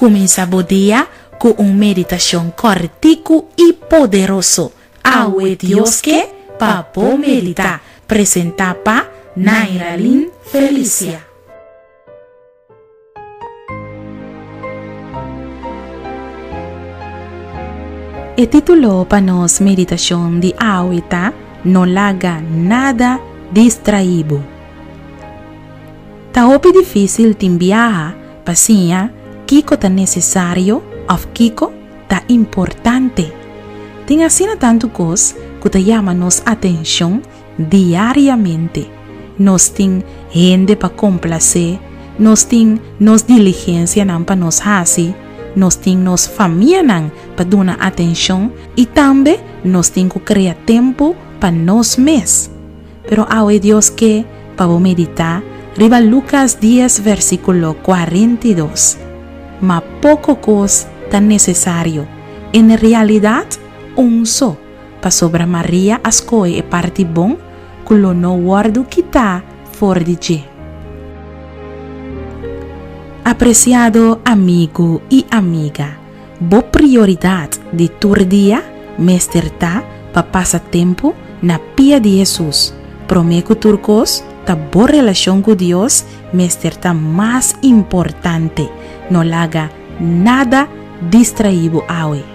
Comenzamos el día con una meditación cortico y poderoso. Awe Dios que papo medita. Presenta pa Nairalyn Felicia. El título para nos meditación de ahorita no laga nada distraído. Ta opi difícil te viaja, paciência, kiko ta necesario, of kiko ta importante. Tem assim tanto cos que ta llama nos atención diariamente. Nos tem gente para complacer, nos tem nos diligencia nan para nos hasi, nos tem nos família nan para dar atenção e também nos tem que criar tempo para nos mes. Pero awe Dios que para meditar riba Lucas 10 versículo 42. Ma poco cos tan necesario. En realidad, un so pa sobra Maria ascoe e parti bon que lo no guardo quita for de je. Apreciado amigo y amiga, bo prioridad de tu día mesterta pa passatempo na pia de Jesus. Prometo turcos ta bo relación con Dios mesterta más importante. No laga nada distraído hoy.